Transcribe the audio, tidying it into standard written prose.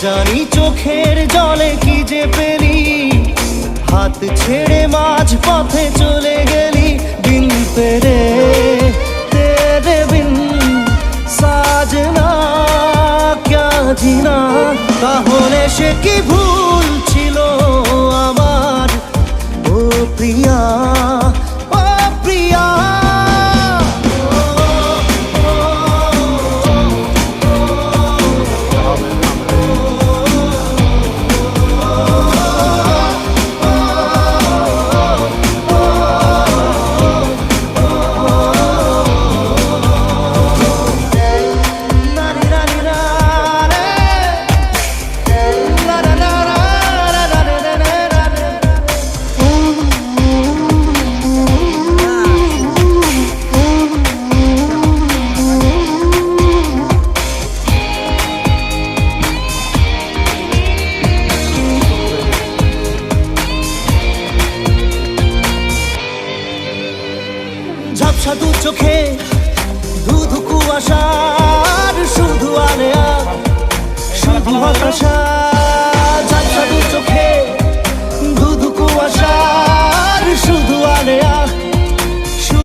জানি চোখের জলে কি যে পেলি, হাত ছেড়ে মাঝ পথে চলে গেলি। বিন তেরে তেরে বিন সাজনা ক্যা জিনা। তাহলে সে কি ভুল ছিল আমার, ও প্রিয়া ও প্রিয়া। ঝাপসা দু চোখে ধুধু কুয়াশার শুধু আলেয়া, শুধু হতাশা।